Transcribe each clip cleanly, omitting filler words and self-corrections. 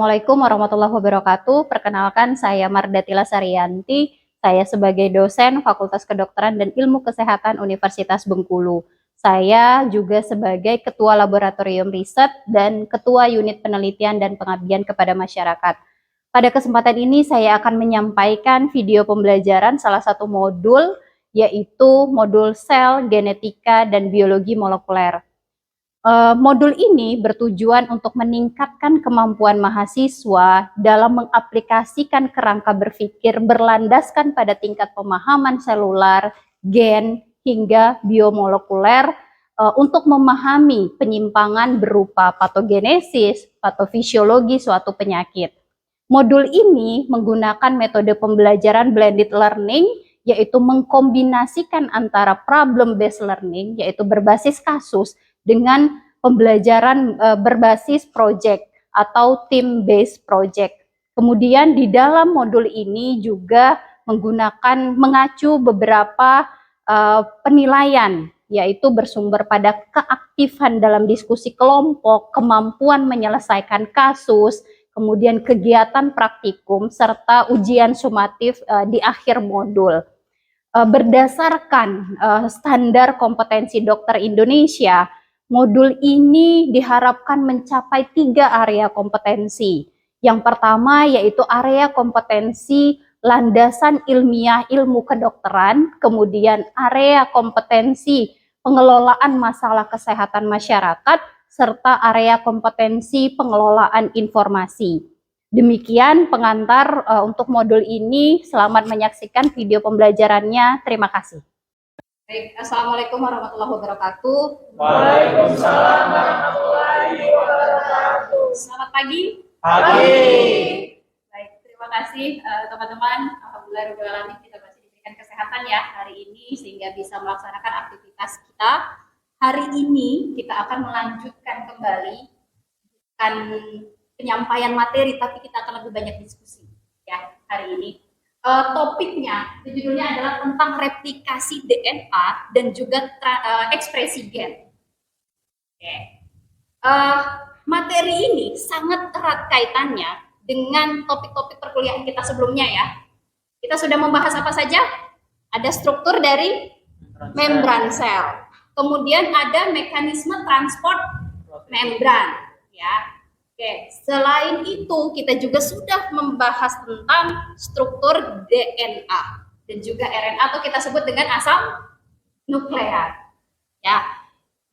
Assalamualaikum warahmatullahi wabarakatuh. Perkenalkan, saya Mardatila Saryanti. Saya sebagai dosen Fakultas Kedokteran dan Ilmu Kesehatan Universitas Bengkulu. Saya juga sebagai Ketua Laboratorium Riset dan Ketua Unit Penelitian dan Pengabdian kepada Masyarakat. Pada kesempatan ini saya akan menyampaikan video pembelajaran salah satu modul, yaitu modul sel, genetika, dan biologi molekuler. Modul ini bertujuan untuk meningkatkan kemampuan mahasiswa dalam mengaplikasikan kerangka berpikir berlandaskan pada tingkat pemahaman selular, gen, hingga biomolekuler untuk memahami penyimpangan berupa patogenesis, patofisiologi suatu penyakit. Modul ini menggunakan metode pembelajaran blended learning, yaitu mengkombinasikan antara problem-based learning, yaitu berbasis kasus, dengan pembelajaran berbasis project atau team-based project. Kemudian di dalam modul ini juga mengacu beberapa penilaian, yaitu bersumber pada keaktifan dalam diskusi kelompok, kemampuan menyelesaikan kasus, kemudian kegiatan praktikum, serta ujian sumatif di akhir modul. Berdasarkan standar kompetensi dokter Indonesia, modul ini diharapkan mencapai 3 area kompetensi. Yang pertama yaitu area kompetensi landasan ilmiah ilmu kedokteran, kemudian area kompetensi pengelolaan masalah kesehatan masyarakat, serta area kompetensi pengelolaan informasi. Demikian pengantar untuk modul ini. Selamat menyaksikan video pembelajarannya. Terima kasih. Baik, Assalamualaikum warahmatullahi wabarakatuh. Waalaikumsalam warahmatullahi wabarakatuh. Selamat pagi. Pagi. Baik, terima kasih teman-teman. Alhamdulillah kita masih diberikan kesehatan ya hari ini sehingga bisa melaksanakan aktivitas kita. Hari ini kita akan melanjutkan kembali penyampaian materi, tapi kita akan lebih banyak diskusi ya hari ini. Topiknya, judulnya adalah tentang replikasi DNA dan juga ekspresi gen. Materi ini sangat erat kaitannya dengan topik-topik perkuliahan kita sebelumnya ya. Kita sudah membahas apa saja? Ada struktur dari membran sel, kemudian ada mekanisme transport membran ya. Oke, selain itu kita juga sudah membahas tentang struktur DNA dan juga RNA atau kita sebut dengan asam nuklear. Ya,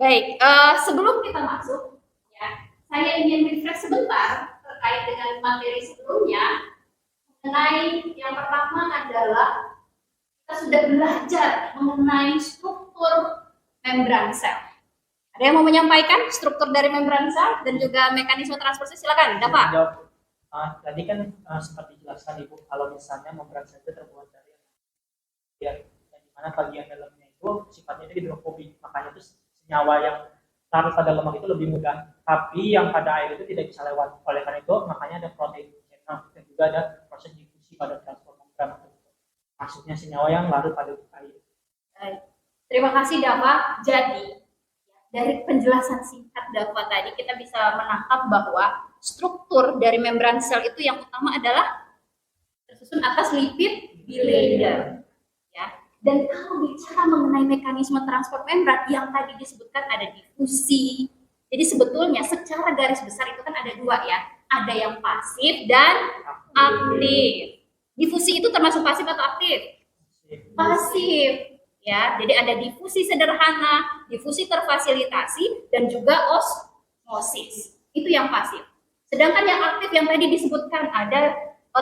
baik. Sebelum kita masuk, ya, saya ingin refresh sebentar terkait dengan materi sebelumnya. Mengenai yang pertama adalah kita sudah belajar mengenai struktur membran sel. Ada yang mau menyampaikan struktur dari membran sel dan juga mekanisme transkursi? Silakan, Dava. Tadi kan seperti dijelaskan Ibu, kalau misalnya membran sel itu terbuat dari yang dimana bagian dalamnya itu sifatnya hidrofobik, makanya itu senyawa yang larut pada lemak itu lebih mudah, tapi yang pada air itu tidak bisa lewat. Oleh karena itu, makanya ada protein dan juga ada proses difusi pada transport membran. Maksudnya senyawa yang larut pada air. Baik. Terima kasih Dava. Jadi dari penjelasan singkat Dava tadi kita bisa menangkap bahwa struktur dari membran sel itu yang utama adalah tersusun atas lipid bilayer ya. Dan kalau bicara mengenai mekanisme transport membran yang tadi disebutkan ada difusi. Jadi sebetulnya secara garis besar itu kan ada 2 ya. Ada yang pasif dan aktif. Difusi itu termasuk pasif atau aktif? Pasif. Ya, jadi ada difusi sederhana, difusi terfasilitasi, dan juga osmosis. Itu yang pasif. Sedangkan yang aktif yang tadi disebutkan ada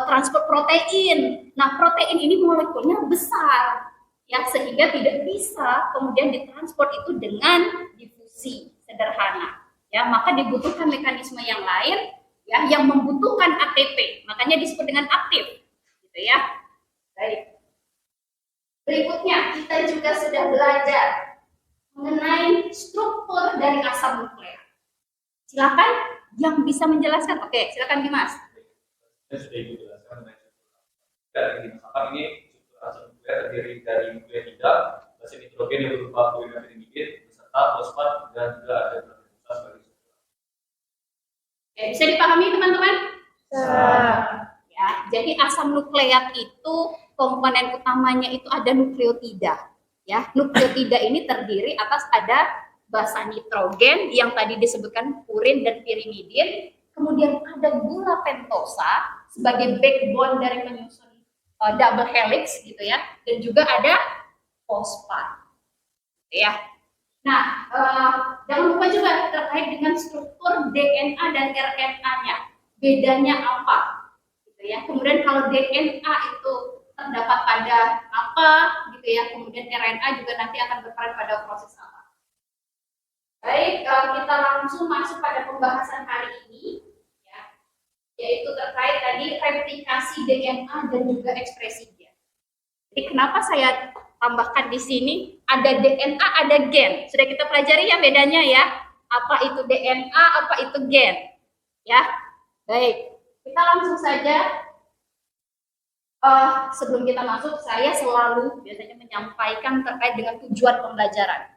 transport protein. Nah, protein ini molekulnya besar, ya sehingga tidak bisa kemudian ditransport itu dengan difusi sederhana. Ya, maka dibutuhkan mekanisme yang lain, ya, yang membutuhkan ATP. Makanya disebut dengan aktif, gitu ya. Baik. Berikutnya, kita juga sudah belajar mengenai struktur dari asam nukleat. Silakan yang bisa menjelaskan. Oke, silakan Dimas. Saya sudah Ibu jelaskan mengenai struktur. Ini struktur asam nukleat terdiri dari nukleotida, basis nitrogen yang berupa polimerinidin, beserta fosfat dan juga ada glukosa sebagai struktur. Oke, bisa dipahami teman-teman? Ya, jadi asam nukleat itu komponen utamanya itu ada nukleotida. Ya, nukleotida ini terdiri atas ada basa nitrogen yang tadi disebutkan purin dan pirimidin, kemudian ada gula pentosa sebagai backbone dari penyusun double helix gitu ya, dan juga ada fosfat. Gitu ya. Nah, jangan lupa juga terkait dengan struktur DNA dan RNA-nya. Bedanya apa? Gitu ya. Kemudian kalau DNA itu terdapat pada apa, gitu ya. Kemudian RNA juga nanti akan berperan pada proses apa. Baik, kita langsung masuk pada pembahasan hari ini, ya, yaitu terkait tadi replikasi DNA dan juga ekspresi gen. Jadi kenapa saya tambahkan di sini ada DNA, ada gen. Sudah kita pelajari ya bedanya ya. Apa itu DNA, apa itu gen. Ya, baik. Kita langsung saja. Sebelum kita masuk, saya selalu biasanya menyampaikan terkait dengan tujuan pembelajaran.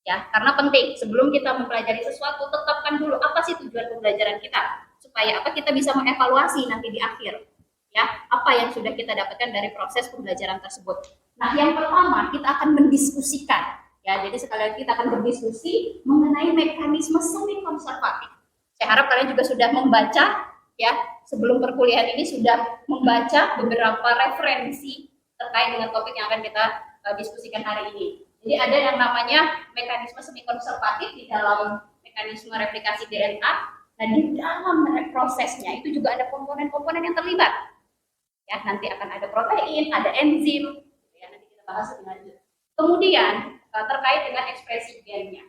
Ya, karena penting sebelum kita mempelajari sesuatu, tetapkan dulu apa sih tujuan pembelajaran kita, supaya apa kita bisa mengevaluasi nanti di akhir. Ya, apa yang sudah kita dapatkan dari proses pembelajaran tersebut. Nah, yang pertama kita akan mendiskusikan. Ya, jadi sekali lagi kita akan berdiskusi mengenai mekanisme semi konservatif. Saya harap kalian juga sudah membaca, ya, sebelum perkuliahan ini sudah membaca beberapa referensi terkait dengan topik yang akan kita diskusikan hari ini. Jadi ada yang namanya mekanisme semi konservatif di dalam mekanisme replikasi DNA. Nah, di dalam prosesnya itu juga ada komponen-komponen yang terlibat. Ya, nanti akan ada protein, ada enzim, ya, nanti kita bahas lebih lanjut. Kemudian terkait dengan ekspresi gennya,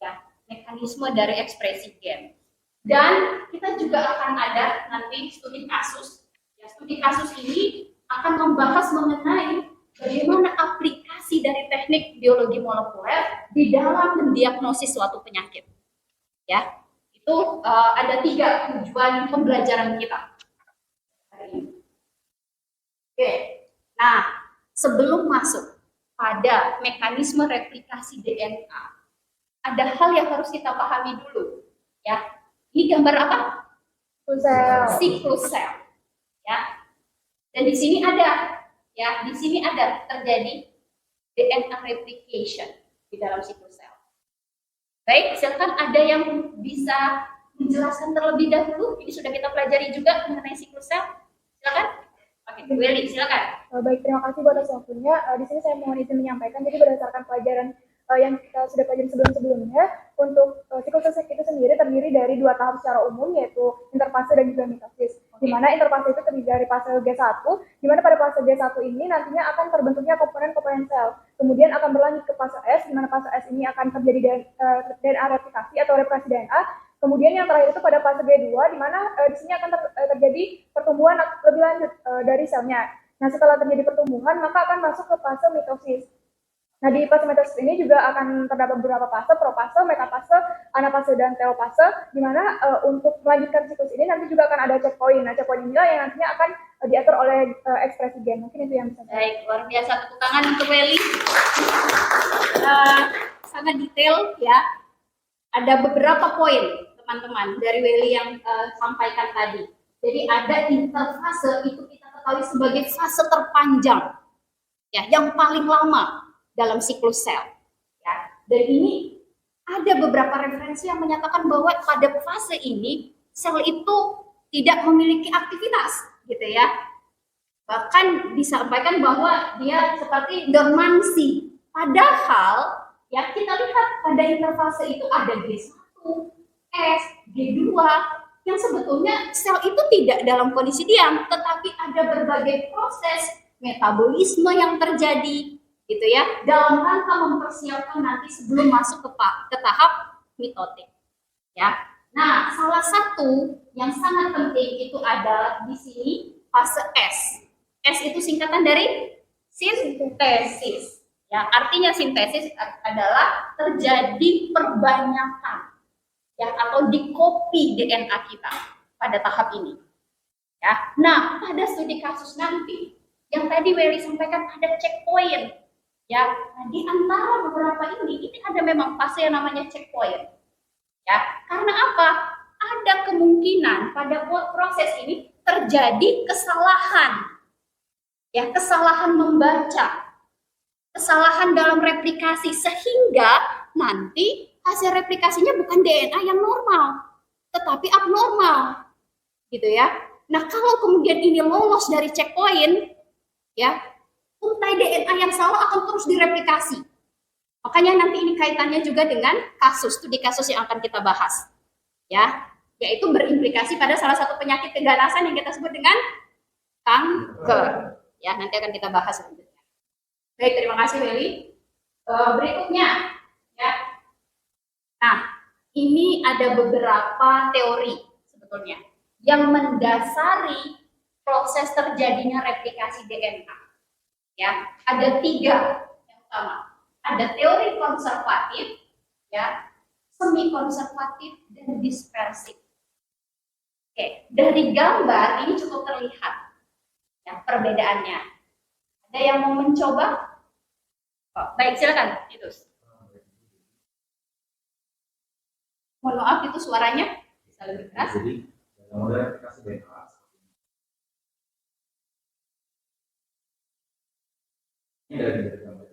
ya, mekanisme dari ekspresi gen. Dan kita juga akan ada nanti studi kasus. Ya, studi kasus ini akan membahas mengenai bagaimana aplikasi dari teknik biologi molekuler di dalam mendiagnosis suatu penyakit. Ya, itu ada 3 tujuan pembelajaran kita hari ini. Oke, nah sebelum masuk pada mekanisme replikasi DNA, ada hal yang harus kita pahami dulu. Ya, ini gambar apa? Siklus sel. Ya, dan di sini ada. Ya, di sini ada terjadi DNA replication di dalam siklus sel. Baik, silakan ada yang bisa menjelaskan terlebih dahulu. Ini sudah kita pelajari juga mengenai siklus sel. Silakan. Oke, Willy, silakan. Baik, terima kasih buat atas waktunya. Di sini saya mohon izin menyampaikan. Jadi berdasarkan pelajaran yang kita sudah pelajari sebelum-sebelumnya, untuk siklus sel itu sendiri terdiri dari 2 tahap secara umum, yaitu interfase dan juga mitosis. Di mana interfase itu terdiri dari fase G1, di mana pada fase G1 ini nantinya akan terbentuknya komponen-komponen sel. Kemudian akan berlanjut ke fase S, di mana fase S ini akan terjadi DNA replikasi atau replikasi DNA. Kemudian yang terakhir itu pada fase G2, di mana di sini akan terjadi pertumbuhan lebih lanjut dari selnya. Nah, setelah terjadi pertumbuhan, maka akan masuk ke fase mitosis. Nah, di fase mitosis ini juga akan terdapat beberapa fase, profase, metafase, anafase, dan telofase, di mana untuk melanjutkan siklus ini nanti juga akan ada checkpoint. Nah, checkpoint inilah yang nantinya akan diatur oleh ekspresi gen. Mungkin itu yang bisa saya. Baik, luar biasa, tepuk tangan untuk Welly. Sangat detail ya. Ada beberapa poin teman-teman dari Welly yang sampaikan tadi. Jadi ada interfase, itu kita ketahui sebagai fase terpanjang, ya, yang paling lama dalam siklus sel. Ya, dan ini ada beberapa referensi yang menyatakan bahwa pada fase ini sel itu tidak memiliki aktivitas, gitu ya. Bahkan disampaikan bahwa dia seperti dormansi. Padahal ya kita lihat pada interfase itu ada G1, S, G2, yang sebetulnya sel itu tidak dalam kondisi diam, tetapi ada berbagai proses metabolisme yang terjadi, gitu ya, dalam rangka mempersiapkan nanti sebelum masuk ke tahap mitotik. Ya, nah salah satu yang sangat penting itu adalah di sini fase S. S itu singkatan dari sintesis. Ya, artinya sintesis adalah terjadi perbanyakan, ya, atau dikopi DNA kita pada tahap ini. Ya, nah pada studi kasus nanti yang tadi Welly sampaikan ada checkpoint. Ya, nah, di antara beberapa ini ada memang fase yang namanya checkpoint. Ya, karena apa? ada kemungkinan pada proses ini terjadi kesalahan. Ya, kesalahan membaca, kesalahan dalam replikasi, sehingga nanti hasil replikasinya bukan DNA yang normal, tetapi abnormal, gitu ya. Nah, kalau kemudian ini lolos dari checkpoint, ya, untai DNA yang salah akan terus direplikasi. Makanya nanti ini kaitannya juga dengan kasus, studi kasus yang akan kita bahas, ya, yaitu berimplikasi pada salah satu penyakit keganasan yang kita sebut dengan kanker. Ya, nanti akan kita bahas selanjutnya. Baik, terima kasih Meli. Berikutnya, ya. Nah, ini ada beberapa teori sebetulnya yang mendasari proses terjadinya replikasi DNA. Ya, ada 3 yang utama. Ada teori konservatif, ya, semi konservatif, dan dispersif. Oke, dari gambar ini cukup terlihat ya perbedaannya. Ada yang mau mencoba? Oh, baik, silakan, itu. Mohon maaf, itu suaranya bisa lebih keras. Jadi dalam model replikasi DNA ini dari gambar.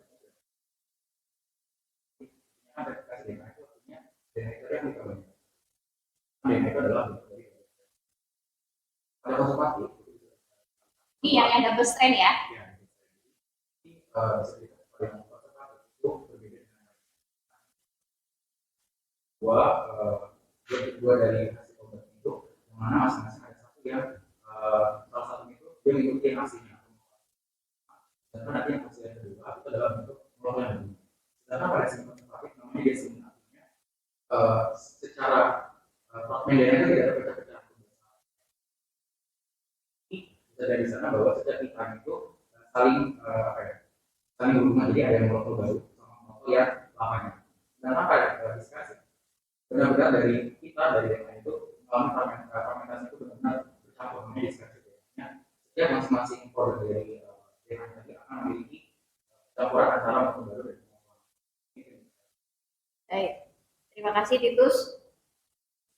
Replikasi DNA itu artinya DNA itu yang dikawinkan. DNA itu adalah pada konservatif. Iya, yang double strand ya. Bisa dikatakan yang konservatif itu berbeda dengan dua dari hasil obat itu, yang mana masing-masing ada satu yang salah satunya itu dia mengikuti yang aslinya. Sedangkan nanti yang hasil yang kedua itu adalah bentuk molekul yang berbeda. Sedangkan pada hasil konservatif namanya dia sebenarnya secara fragmen DNA itu tidak terpecah-pecah. Bisa dari sana bahwa setiap ikan itu saling saling berhubungan, jadi ada yang molekul baru sama molekul yang lamanya. Sedangkan pada diskresi benar-benar dari kita dari DNA itu mengalami fragmentasi itu benar-benar bercampur, namanya diskresi. Setiap masing-masing produk dari DNA tadi akan memiliki campuran antara molekul baru dan molekul lama. Baik, terima kasih Titus.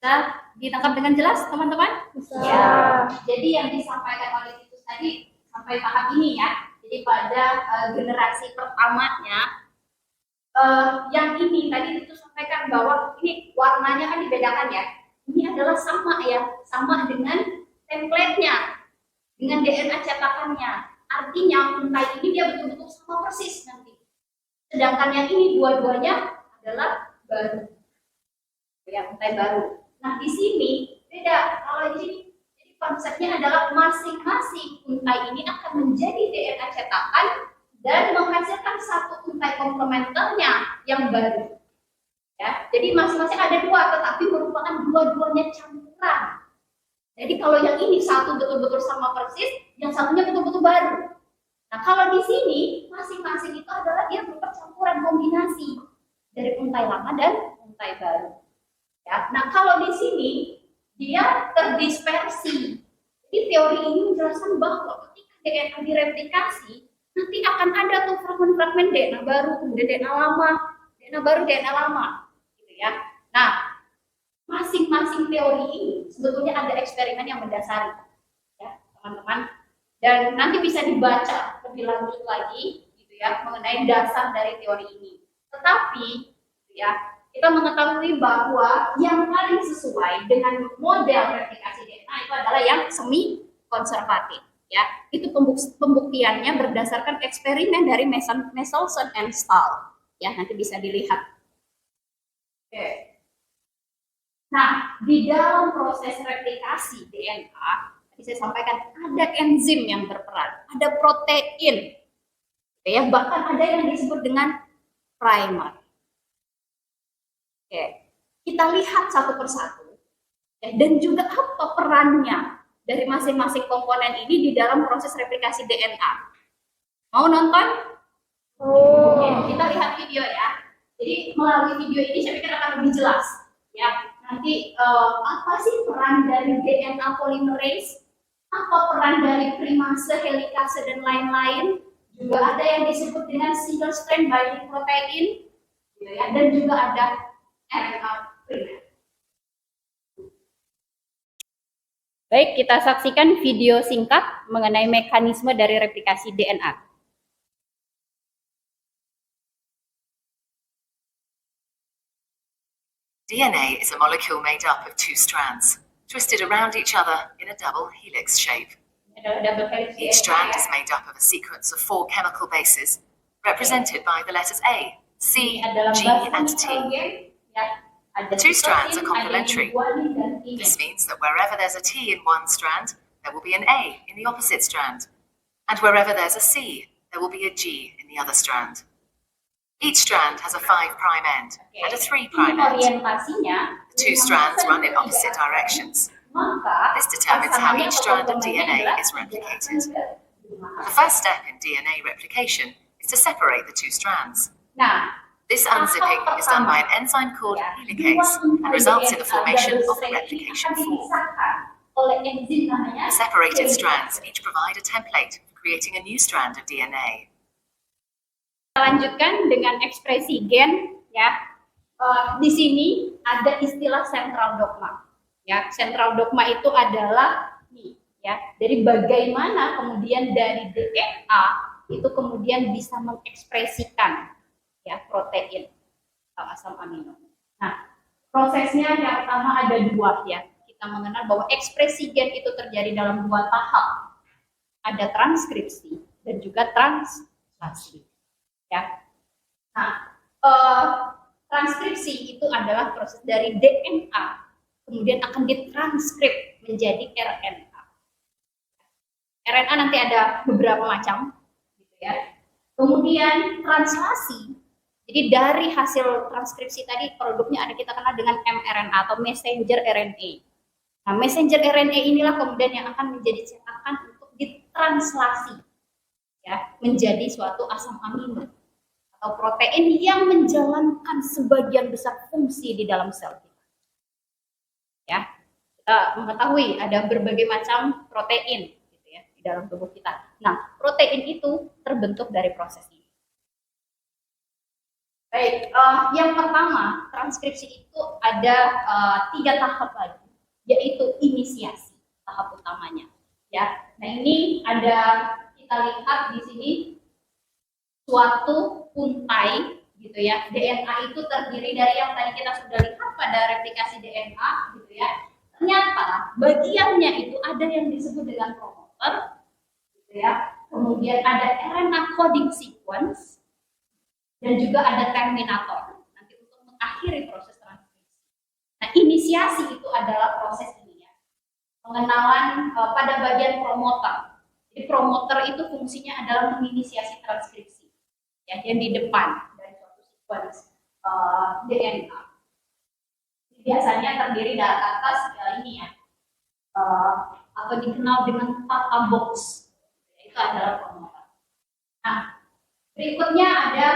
Bisa ditangkap dengan jelas teman-teman? Bisa. Ya, jadi yang disampaikan oleh Titus tadi sampai tahap ini ya. Jadi pada generasi pertamanya, yang ini tadi Titus sampaikan bahwa ini warnanya kan dibedakan ya. Ini adalah sama ya, sama dengan template-nya, dengan DNA cetakannya. Artinya untai ini dia betul-betul sama persis nanti. Sedangkan yang ini dua-duanya adalah baru, ya, untai baru. Nah, di sini beda. Kalau di sini, jadi konsepnya adalah masing-masing untai ini akan menjadi DNA cetakan dan menghasilkan satu untai komplementernya yang baru. Ya, jadi masing-masing ada 2, tetapi merupakan dua-duanya campuran. Jadi kalau yang ini satu betul-betul sama persis, yang satunya betul-betul baru. Nah, kalau di sini masing-masing itu adalah dia bercampuran kombinasi dari untai lama dan untai baru. Ya, nah kalau di sini dia terdispersi. Jadi teori ini menjelaskan bahwa ketika DNA direplikasi, nanti akan ada tuh fragmen-fragmen DNA baru, kemudian DNA lama, DNA baru, DNA lama, gitu ya. Nah, masing-masing teori ini sebetulnya ada eksperimen yang mendasari, ya teman-teman. Dan nanti bisa dibaca lebih lanjut lagi, gitu ya, mengenai dasar dari teori ini. Tetapi, ya, kita mengetahui bahwa yang paling sesuai dengan model replikasi DNA itu adalah yang semi konservatif. Ya, itu pembuktiannya berdasarkan eksperimen dari Michelson and Stahl. Ya, nanti bisa dilihat. Oke. Nah, di dalam proses replikasi DNA, tadi saya sampaikan ada enzim yang berperan, ada protein, ya, bahkan ada yang disebut dengan primer. Oke, kita lihat satu persatu, ya, dan juga apa perannya dari masing-masing komponen ini di dalam proses replikasi DNA. Mau nonton? Oh. Oke, kita lihat video ya. Jadi melalui video ini saya pikir akan lebih jelas. Ya, nanti apa sih peran dari DNA polymerase? Apa peran dari primase, helikase dan lain-lain? Juga ada yang disebut dengan single strand binding protein, gitu ya, dan juga ada RNA primer. Baik, kita saksikan video singkat mengenai mekanisme dari replikasi DNA. DNA is a molecule made up of two strands, twisted around each other in a double helix shape. Each strand is made up of a sequence of 4 chemical bases, represented by the letters A, C, G, and T. The 2 strands are complementary. This means that wherever there's a T in one strand, there will be an A in the opposite strand. And wherever there's a C, there will be a G in the other strand. Each strand has a 5' end and a 3' end. The 2 strands run in opposite directions. This determines how each strand of DNA is replicated. The first step in DNA replication is to separate the 2 strands. This unzipping is done by an enzyme called helicase and results in the formation of the replication form. The separated strands each provide a template for creating a new strand of DNA. Kita lanjutkan dengan ekspresi gen, ya. Di sini ada istilah central dogma. Ya, central dogma itu adalah nih, ya, dari bagaimana kemudian dari DNA itu kemudian bisa mengekspresikan, ya, protein atau asam amino. Nah, prosesnya yang pertama ada 2, ya. Kita mengenal bahwa ekspresi gen itu terjadi dalam 2 tahap. Ada transkripsi dan juga translasi, ya. Nah, transkripsi itu adalah proses dari DNA kemudian akan ditranskrip menjadi RNA. RNA nanti ada beberapa macam, gitu ya. Kemudian translasi. Jadi dari hasil transkripsi tadi produknya ada kita kenal dengan mRNA atau messenger RNA. Nah, messenger RNA inilah kemudian yang akan menjadi cetakan untuk ditranslasi, ya, menjadi suatu asam amino atau protein yang menjalankan sebagian besar fungsi di dalam sel kita. Ya, kita mengetahui ada berbagai macam protein, gitu ya, di dalam tubuh kita. Nah, protein itu terbentuk dari proses ini. Baik, yang pertama transkripsi itu ada 3 tahap lagi, yaitu inisiasi tahap utamanya. Ya, nah ini ada kita lihat di sini suatu untai, gitu ya. DNA itu terdiri dari yang tadi kita sudah lihat pada replikasi DNA, gitu ya. Ternyata bagiannya itu ada yang disebut dengan promoter, gitu ya. Kemudian ada RNA coding sequence dan juga ada terminator nanti untuk mengakhiri proses transkripsi. Nah, inisiasi itu adalah proses ini, ya. Pengenalan pada bagian promoter. Jadi promoter itu fungsinya adalah menginisiasi transkripsi, ya, yang di depan dari suatu sequence DNA. Biasanya terdiri dari atas ini, ya, atau dikenal dengan tata box. Itu adalah promoter. Nah, berikutnya ada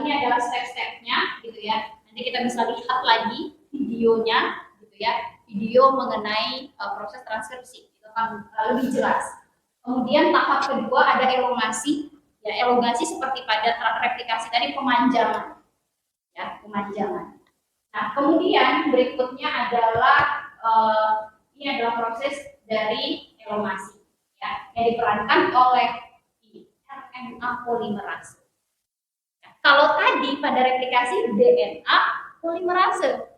ini adalah step-stepnya, gitu ya. Nanti kita bisa lihat lagi videonya, gitu ya. Video mengenai proses transkripsi itu akan lebih jelas. Kemudian tahap kedua ada elongasi. Ya, elongasi seperti pada replikasi tadi pemanjangan. Ya, pemanjangan. Nah, kemudian berikutnya adalah ini adalah proses dari elongasi, ya, yang diperankan oleh RNA polimerase. Nah, kalau tadi pada replikasi DNA polimerase.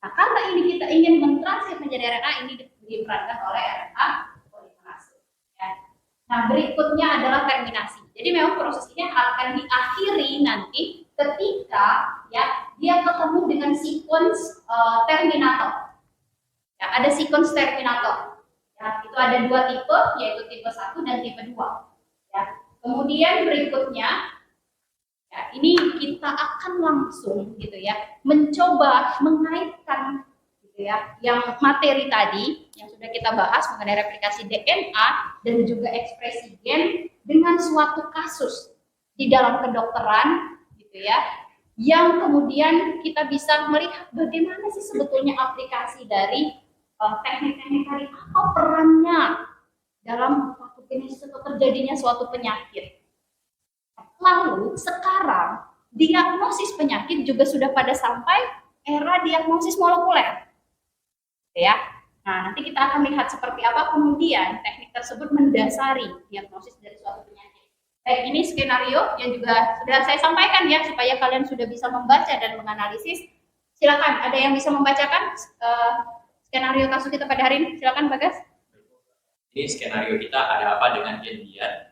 Nah, karena ini kita ingin mentranskrip menjadi RNA, ini diperankan oleh RNA polimerase. Ya. Nah, berikutnya adalah terminasi. Jadi memang proses ini akan diakhiri nanti ketika, ya, dia ketemu dengan sequence terminator. Ya, ada sequence terminator. Ya, itu ada 2 tipe, yaitu tipe 1 dan tipe 2. Ya. Kemudian berikutnya, ya, ini kita akan langsung, gitu ya, mencoba mengaitkan, gitu ya, yang materi tadi yang sudah kita bahas mengenai replikasi DNA dan juga ekspresi gen dengan suatu kasus di dalam kedokteran, gitu ya, yang kemudian kita bisa melihat bagaimana sih sebetulnya aplikasi dari teknik-teknik tadi, apa perannya dalam patogenesis atau terjadinya suatu penyakit. Lalu sekarang diagnosis penyakit juga sudah pada sampai era diagnosis molekuler, ya. Nah, nanti kita akan lihat seperti apa kemudian teknik tersebut mendasari diagnosis dari suatu penyakit. Baik, ini skenario yang juga sudah saya sampaikan ya, supaya kalian sudah bisa membaca dan menganalisis. Silakan, ada yang bisa membacakan skenario kasus kita pada hari ini? Silakan, Bagas. Ini skenario kita ada apa dengan Dian.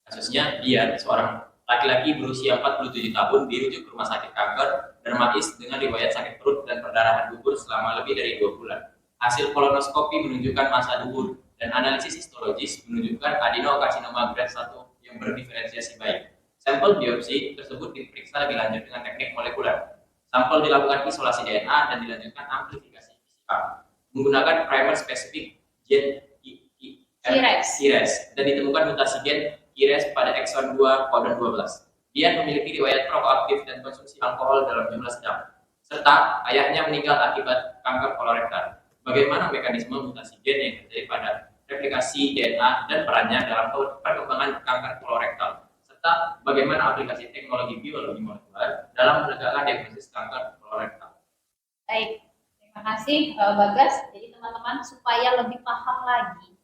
Kasusnya Dian, seorang laki-laki berusia 47 tahun, dirujuk ke rumah sakit kanker dermatis dengan riwayat sakit perut dan perdarahan dubur selama lebih dari 2 bulan. Hasil kolonoskopi menunjukkan massa dubur dan analisis histologis menunjukkan adenokarsinoma grade 1 yang berdiferensiasi baik. Sampel biopsi tersebut diperiksa lebih lanjut dengan teknik molekuler. Sampel dilakukan isolasi DNA dan dilanjutkan amplifikasi PCR menggunakan primer spesifik gen KIRAS dan ditemukan mutasi gen KIRAS pada ekson 2 codon 12. Dia memiliki riwayat perokok aktif dan konsumsi alkohol dalam jumlah sedang, serta ayahnya meninggal akibat kanker kolorektal. Bagaimana mekanisme mutasi gen yang terjadi pada replikasi DNA dan perannya dalam perkembangan kanker kolorektal, serta bagaimana aplikasi teknologi biologi molekuler dalam menegakkan diagnosis kanker kolorektal. Baik, terima kasih Bagas. Jadi teman-teman supaya lebih paham lagi,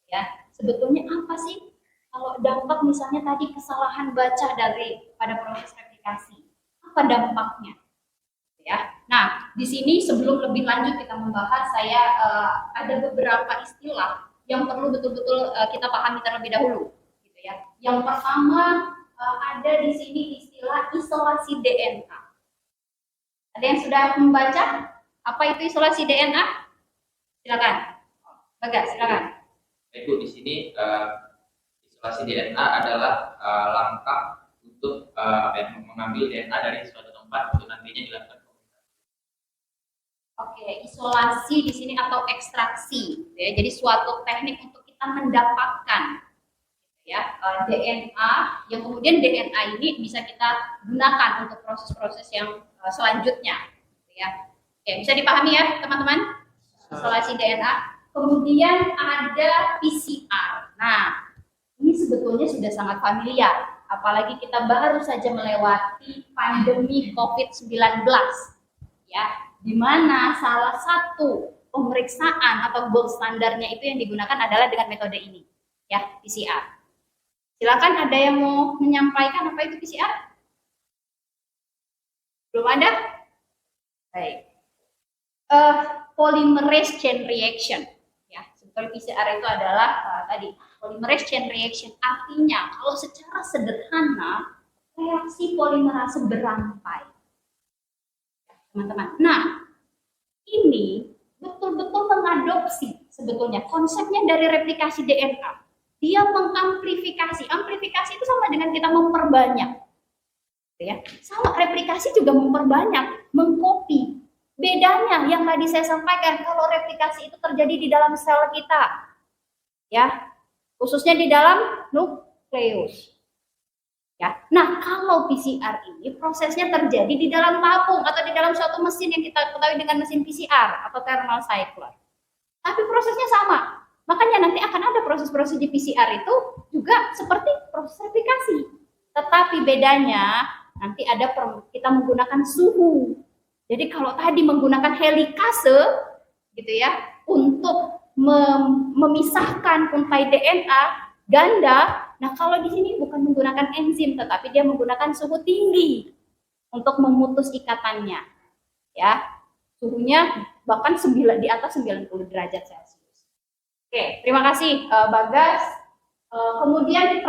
ya sebetulnya apa sih kalau dampak misalnya tadi kesalahan baca dari pada proses replikasi, apa dampaknya? Ya, nah di sini sebelum lebih lanjut kita membahas, saya ada beberapa istilah yang perlu betul-betul kita pahami terlebih dahulu, gitu ya. Yang pertama ada di sini istilah isolasi DNA. Ada yang sudah membaca apa itu isolasi DNA? Silakan, Bagas, silakan. Ibu, di sini isolasi DNA adalah langkah untuk mengambil DNA dari suatu tempat untuk nantinya dilakukan. Oke, isolasi di sini atau ekstraksi, ya. Jadi suatu teknik untuk kita mendapatkan, ya, DNA yang kemudian DNA ini bisa kita gunakan untuk proses-proses yang selanjutnya, ya. Oke, bisa dipahami ya teman-teman? Isolasi DNA. Kemudian ada PCR. Nah, ini sebetulnya sudah sangat familiar, apalagi kita baru saja melewati pandemi COVID-19, ya, di mana salah satu pemeriksaan atau gold standarnya itu yang digunakan adalah dengan metode ini, ya, PCR. Silakan, ada yang mau menyampaikan apa itu PCR? Belum ada? Baik. Polymerase chain reaction. Kalau PCR itu adalah tadi polymerase chain reaction, artinya kalau secara sederhana reaksi polimerase berantai, teman-teman. Nah, ini betul-betul mengadopsi sebetulnya konsepnya dari replikasi DNA. Dia mengamplifikasi. Amplifikasi itu sama dengan kita memperbanyak, ya. Sama, replikasi juga memperbanyak, mengcopy. Bedanya yang tadi saya sampaikan, kalau replikasi itu terjadi di dalam sel kita, ya, khususnya di dalam nukleus, ya. Nah, kalau PCR ini prosesnya terjadi di dalam tabung atau di dalam suatu mesin yang kita ketahui dengan mesin PCR atau thermal cycler. Tapi prosesnya sama. Makanya nanti akan ada proses-proses di PCR itu juga seperti proses replikasi. Tetapi bedanya nanti ada kita menggunakan suhu. Jadi kalau tadi menggunakan helikase, gitu ya, untuk memisahkan untai DNA ganda, nah kalau di sini bukan menggunakan enzim, tetapi dia menggunakan suhu tinggi untuk memutus ikatannya, ya, suhunya bahkan di atas 90 derajat Celcius. Oke, terima kasih Bagas. Kemudian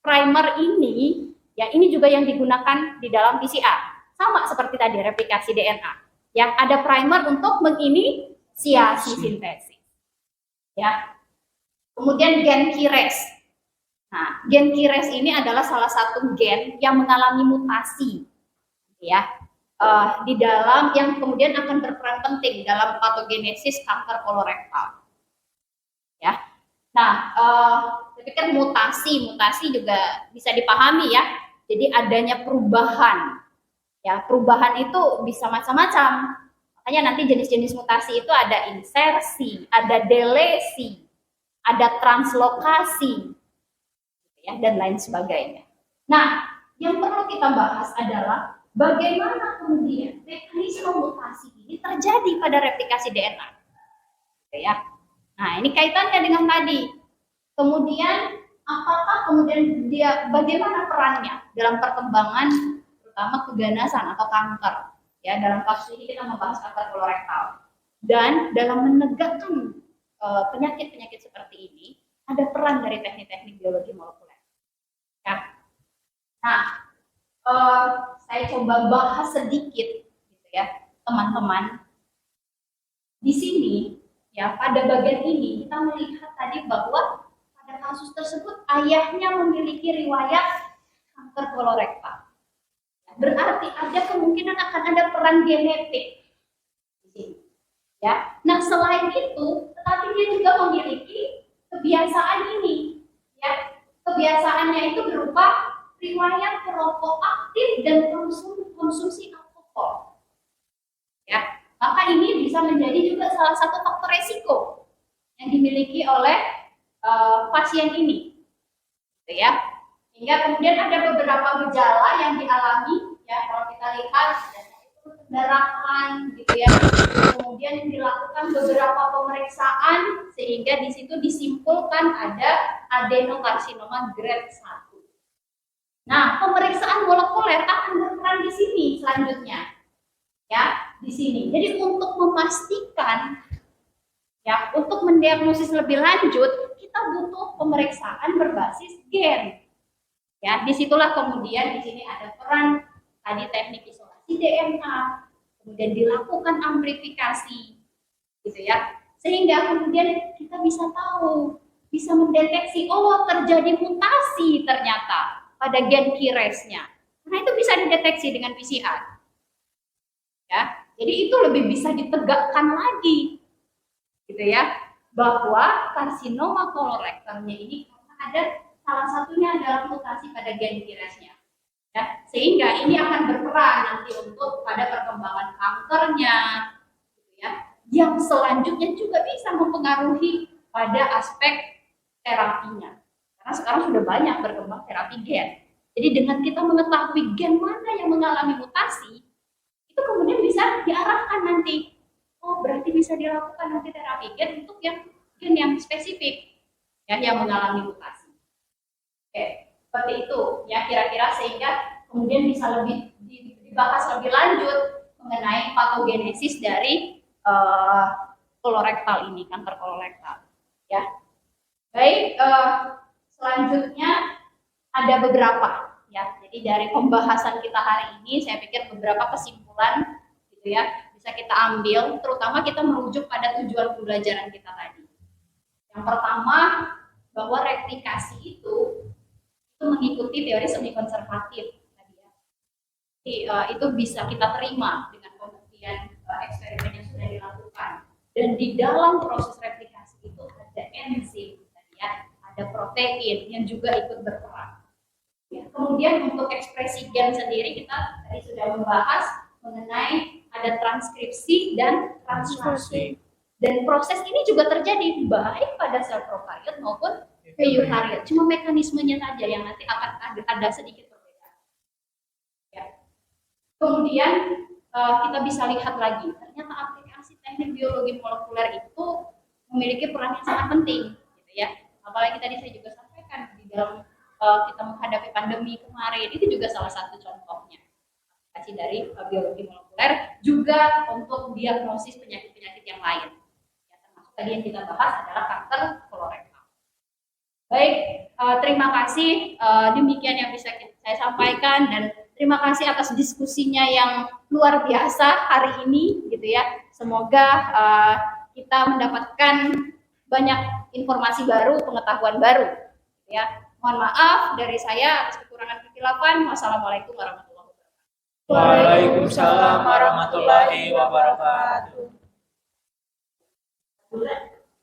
primer ini, ya, ini juga yang digunakan di dalam PCR. Sama seperti tadi replikasi DNA, yang ada primer untuk menginisiasi sintesis, ya. Kemudian gen KIRAS. Nah, gen KIRAS ini adalah salah satu gen yang mengalami mutasi, ya, di dalam yang kemudian akan berperan penting dalam patogenesis kanker kolorektal, ya. Nah, saya pikir mutasi juga bisa dipahami, ya. Jadi adanya perubahan. Ya, perubahan itu bisa macam-macam. Makanya nanti jenis-jenis mutasi itu ada insersi, ada delesi, ada translokasi, ya, dan lain sebagainya. Nah, yang perlu kita bahas adalah bagaimana kemudian mekanisme mutasi ini terjadi pada replikasi DNA. Gitu ya. Nah, ini kaitannya dengan tadi. Kemudian apakah kemudian bagaimana perannya dalam perkembangan terutama keganasan atau kanker? Ya, dalam kasus ini kita membahas kanker kolorektal. Dan dalam menegakkan penyakit-penyakit seperti ini ada peran dari teknik-teknik biologi molekuler. Ya. Nah, saya coba bahas sedikit, gitu ya, teman-teman. Di sini, ya, pada bagian ini kita melihat tadi bahwa pada kasus tersebut ayahnya memiliki riwayat kanker kolorektal. Berarti ada kemungkinan akan ada peran genetik di sini. Ya, nah selain itu, tetapi dia juga memiliki kebiasaan ini. Ya, kebiasaannya itu berupa riwayat perokok aktif dan konsumsi alkohol. Ya, maka ini bisa menjadi juga salah satu faktor resiko yang dimiliki oleh pasien ini, gitu ya. Hingga kemudian ada beberapa gejala yang dialami, ya kalau kita lihat pendarahan, gitu ya. Kemudian dilakukan beberapa pemeriksaan sehingga di situ disimpulkan ada adenokarsinoma grade 1. Nah, pemeriksaan molekuler akan berperan di sini selanjutnya, ya di sini. Jadi untuk memastikan, ya untuk mendiagnosis lebih lanjut, kita butuh pemeriksaan berbasis gen. Ya, disitulah kemudian di sini ada peran tadi teknik isolasi DNA, kemudian dilakukan amplifikasi, gitu ya, sehingga kemudian kita bisa tahu, bisa mendeteksi, oh terjadi mutasi ternyata pada gen KRAS-nya. Nah itu bisa dideteksi dengan PCR. Ya, jadi itu lebih bisa ditegakkan lagi, gitu ya, bahwa karsinoma kolorektalnya ini karena ada salah satunya adalah mutasi pada gen KRAS-nya. Ya, sehingga ini akan berperan nanti untuk pada perkembangan kankernya, gitu ya, yang selanjutnya juga bisa mempengaruhi pada aspek terapinya. Karena sekarang sudah banyak berkembang terapi gen. Jadi dengan kita mengetahui gen mana yang mengalami mutasi, itu kemudian bisa diarahkan nanti. Oh, berarti bisa dilakukan nanti terapi gen untuk yang gen yang spesifik, ya, yang mengalami mutasi. Oke. Seperti itu, ya kira-kira, sehingga kemudian bisa lebih dibahas lebih lanjut mengenai patogenesis dari kolorektal ini, kanker kolorektal. Ya, baik. Selanjutnya ada beberapa, ya. Jadi dari pembahasan kita hari ini, saya pikir beberapa kesimpulan, gitu ya, bisa kita ambil. Terutama kita merujuk pada tujuan pembelajaran kita tadi. Yang pertama, bahwa replikasi itu mengikuti teori semi konservatif tadi, ya. Jadi, itu bisa kita terima dengan pembuktian eksperimen yang sudah dilakukan. Dan di dalam proses replikasi itu ada enzim tadi, ya, ada protein yang juga ikut berperan. Ya, kemudian untuk ekspresi gen sendiri kita tadi sudah membahas mengenai ada transkripsi dan translasi. Dan proses ini juga terjadi baik pada sel prokariot maupun eukariot, cuma mekanismenya saja yang nanti akan ada sedikit perbedaan. Ya. Kemudian kita bisa lihat lagi, ternyata aplikasi teknik biologi molekuler itu memiliki peran yang sangat penting, gitu ya. Apalagi tadi saya juga sampaikan di dalam kita menghadapi pandemi kemarin, itu juga salah satu contohnya. Aplikasi dari biologi molekuler juga untuk diagnosis penyakit-penyakit yang lain. Ya, termasuk tadi yang kita bahas adalah kanker kolorektal. Baik, terima kasih. Demikian yang bisa saya sampaikan, dan terima kasih atas diskusinya yang luar biasa hari ini, gitu ya. Semoga kita mendapatkan banyak informasi baru, pengetahuan baru, gitu ya. Mohon maaf dari saya atas kekurangan kekhilafan. Wassalamualaikum warahmatullahi wabarakatuh. Waalaikumsalam warahmatullahi wabarakatuh.